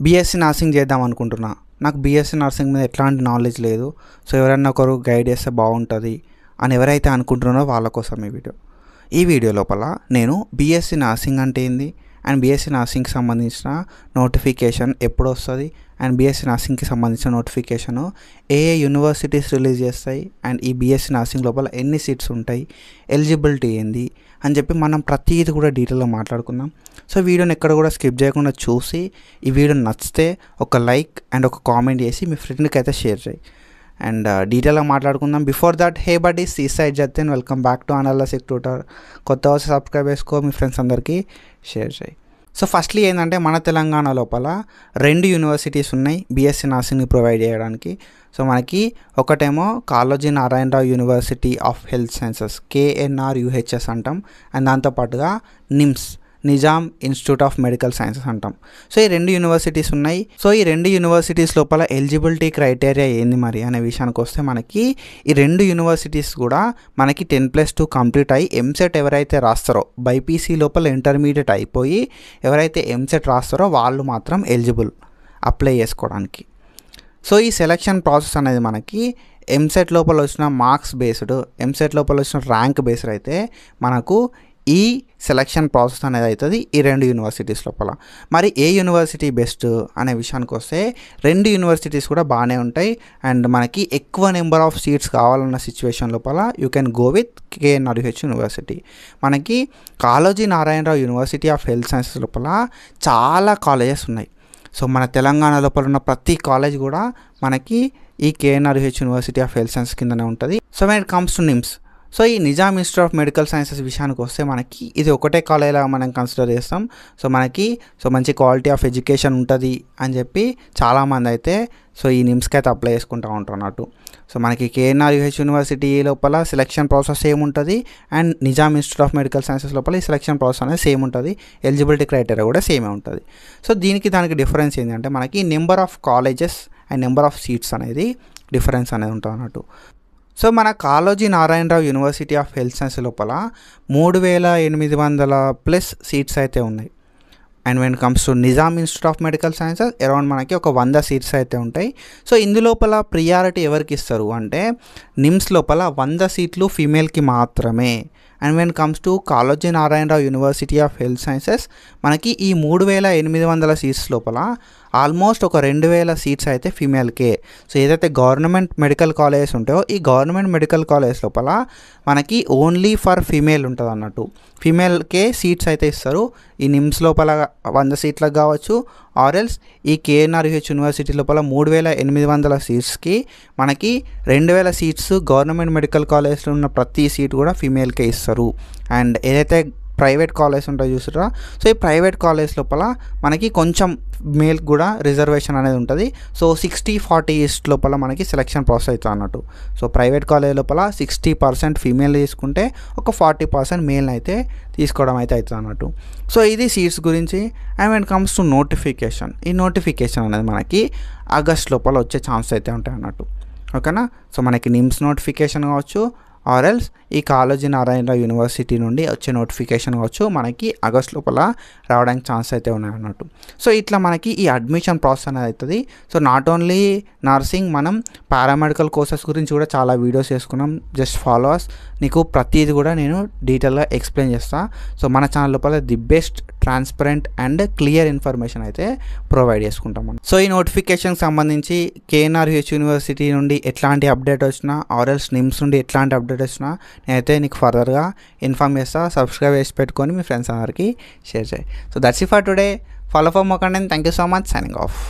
BSc nursing చేద్దాం అనుకుంటున్నా. నాకు బీఎస్సీ నర్సింగ్ మీద ఎట్లాంటి నాలెడ్జ్ లేదు. సో ఎవరైనా ఒకరు గైడ్ చేస్తే బాగుంటుంది అని ఎవరైతే అనుకుంటున్నారో వాళ్ళ కోసం ఈ వీడియో లోపల నేను బీఎస్సీ నర్సింగ్ అంటే ఏంది అండ్ బీఎస్సీ నర్సింగ్కి సంబంధించిన నోటిఫికేషన్ ఎప్పుడు వస్తుంది అండ్ బీఎస్సీ నర్సింగ్కి సంబంధించిన నోటిఫికేషను ఏ యూనివర్సిటీస్ రిలీజ్ చేస్తాయి అండ్ ఈ బీఎస్సీ నర్సింగ్ లోపల ఎన్ని సీట్స్ ఉంటాయి, ఎలిజిబిలిటీ ఏంది అని చెప్పి మనం ప్రతిదీ కూడా డీటెయిల్గా మాట్లాడుకుందాం. సో వీడియోని ఎక్కడ కూడా స్కిప్ చేయకుండా చూసి ఈ వీడియో నచ్చితే ఒక లైక్ అండ్ ఒక కామెంట్ చేసి మీ ఫ్రెండ్కి అయితే షేర్ చేయి అండ్ డీటెయిల్గా మాట్లాడుకుందాం. Before that, hey buddy, seaside Jatin, welcome back to analytics tutor. కొత్త వచ్చి సబ్స్క్రైబ్ చేసుకో, మీ ఫ్రెండ్స్ అందరికీ షేర్ చేయి. సో ఫస్ట్లీ ఏంటంటే మన తెలంగాణ లోపల 2 యూనివర్సిటీస్ ఉన్నాయి బీఎస్సీ నర్సింగ్ని ప్రొవైడ్ చేయడానికి. సో మనకి ఒకటేమో Kaloji Narayana Rao university of health sciences, KNRUHS అంటాం, అండ్ దాంతోపాటుగా NIMS, Nizam institute of medical sciences అంటాం. సో ఈ 2 యూనివర్సిటీస్ ఉన్నాయి. సో ఈ 2 యూనివర్సిటీస్ లోపల ఎలిజిబిలిటీ క్రైటీరియా ఏంది మరి అనే విషయానికి వస్తే మనకి ఈ 2 యూనివర్సిటీస్ కూడా మనకి 10+2 కంప్లీట్ అయ్యి ఎంసెట్ ఎవరైతే రాస్తారో, బైపీసీ లోపల ఇంటర్మీడియట్ అయిపోయి ఎవరైతే ఎంసెట్ రాస్తారో వాళ్ళు మాత్రం ఎలిజిబుల్ అప్లై చేసుకోవడానికి. సో ఈ సెలక్షన్ ప్రాసెస్ అనేది మనకి ఎంసెట్ లోపల వచ్చిన మార్క్స్ బేస్డ్, ఎంసెట్ లోపల వచ్చిన ర్యాంక్ బేస్డ్ అయితే మనకు ఈ సెలక్షన్ ప్రాసెస్ అనేది అవుతుంది ఈ 2 యూనివర్సిటీస్ లోపల. మరి ఏ యూనివర్సిటీ బెస్ట్ అనే విషయానికి వస్తే 2 యూనివర్సిటీస్ కూడా బాగానే ఉంటాయి అండ్ మనకి ఎక్కువ నెంబర్ ఆఫ్ సీట్స్ కావాలన్న సిచ్యువేషన్ లోపల you can go with KNRUH university. మనకి Kaloji Narayana Rao university of health sciences లోపల చాలా కాలేజెస్ ఉన్నాయి. సో మన తెలంగాణ లోపల ఉన్న ప్రతి కాలేజ్ కూడా మనకి ఈ KNRUH university of health sciences కిందనే ఉంటుంది. So when it comes to NIMS, so ఈ Nizam institute of medical sciences విషయానికి వస్తే మనకి ఇది ఒకటే కాలేజ్లా మనం కన్సిడర్ చేస్తాం. సో మనకి మంచి క్వాలిటీ ఆఫ్ ఎడ్యుకేషన్ ఉంటుంది అని చెప్పి చాలామంది అయితే ఈ నిమ్స్కి అయితే అప్లై చేసుకుంటూ ఉంటారు అన్నట్టు. సో మనకి KNRUH యూనివర్సిటీ లోపల సెలక్షన్ ప్రాసెస్ సేమ్ ఉంటుంది and Nizam institute of medical sciences లోపల ఈ సెలక్షన్ ప్రాసెస్ అనేది సేమ్ ఉంటుంది, ఎలిజిబిలిటీ క్రైటీరియా కూడా సేమే ఉంటుంది. సో దానికి డిఫరెన్స్ ఏంటంటే మనకి number of colleges and number of seats అనేది డిఫరెన్స్ అనేది ఉంటుంది అన్నట్టు. సో మన Kaloji Narayana Rao university of health science లోపల 3800+ సీట్స్ అయితే ఉన్నాయి. And when comes to Nizam institute of medical sciences around మనకి ఒక 100 సీట్స్ అయితే ఉంటాయి. సో ఇందులోపల ప్రియారిటీ ఎవరికి ఇస్తారు అంటే నిమ్స్ లోపల 100 సీట్లు ఫీమేల్కి మాత్రమే. And when comes to Kaloji Narayana Rao university of health sciences మనకి ఈ 3800 సీట్స్ లోపల ఆల్మోస్ట్ ఒక 2000 సీట్స్ అయితే ఫీమేల్కే. సో ఏదైతే గవర్నమెంట్ మెడికల్ కాలేజెస్ ఉంటాయో ఈ గవర్నమెంట్ మెడికల్ కాలేజ్ లోపల మనకి ఓన్లీ ఫర్ ఫీమేల్ ఉంటుంది అన్నట్టు, ఫీమేల్కే సీట్స్ అయితే ఇస్తారు. ఈ నిమ్స్ లోపల 100 సీట్లకు కావచ్చు ఆర్ఎల్స్ ఈ KNRUH యూనివర్సిటీ లోపల 3800 సీట్స్కి మనకి 2000 సీట్స్ గవర్నమెంట్ మెడికల్ కాలేజ్లో ఉన్న ప్రతి సీట్ కూడా ఫీమేల్కే ఇస్తారు. అండ్ ఏదైతే ప్రైవేట్ కాలేజ్ ఉంటాయి చూసారా, సో ఈ ప్రైవేట్ కాలేజ్ లోపల మనకి కొంచెం మేల్కి కూడా రిజర్వేషన్ అనేది ఉంటుంది. సో 60-40 లోపల మనకి సెలక్షన్ ప్రాసెస్ అవుతుంది అన్నట్టు. సో ప్రైవేట్ కాలేజ్ లోపల 60% ఫీమేల్ తీసుకుంటే ఒక 40% మేల్ని అయితే తీసుకోవడం అయితే అవుతుంది అన్నట్టు. సో ఇది సీట్స్ గురించి. And when comes to notification, ఈ నోటిఫికేషన్ అనేది మనకి ఆగస్ట్ లోపల వచ్చే ఛాన్స్ అయితే ఉంటాయి అన్నట్టు, ఓకేనా. సో మనకి నిమ్స్ నోటిఫికేషన్ కావచ్చు ఆర్ఎల్స్ ఈ కాళోజీ నారాయణరావు యూనివర్సిటీ నుండి వచ్చే నోటిఫికేషన్ కావచ్చు మనకి ఆగస్ట్ లోపల రావడానికి ఛాన్స్ అయితే ఉన్నాయి అన్నట్టు. సో ఇట్లా మనకి ఈ అడ్మిషన్ ప్రాసెస్ అనేది అవుతుంది. సో నాట్ ఓన్లీ నర్సింగ్, మనం పారామెడికల్ కోర్సెస్ గురించి కూడా చాలా వీడియోస్ చేసుకున్నాం. జస్ట్ ఫాలో అస్, నీకు ప్రతిదీ కూడా నేను డీటెయిల్గా ఎక్స్ప్లెయిన్ చేస్తాను. సో మన ఛానల్ లోపల the best transparent and clear information అయితే ప్రొవైడ్ చేసుకుంటాం మనం. సో ఈ నోటిఫికేషన్కి సంబంధించి KNRUH యూనివర్సిటీ నుండి ఎట్లాంటి అప్డేట్ వచ్చినా ఆర్ఎల్స్ నిమ్స్ నుండి ఎట్లాంటి అప్డేట్ వచ్చినా నేనైతే నీకు ఫర్దర్గా ఇన్ఫార్మ్ చేస్తా. సబ్స్క్రైబ్ చేసి పెట్టుకొని మీ ఫ్రెండ్స్ అందరికీ షేర్ చేయి. So that's it for today. Follow for more content. Thank you so much. Signing off.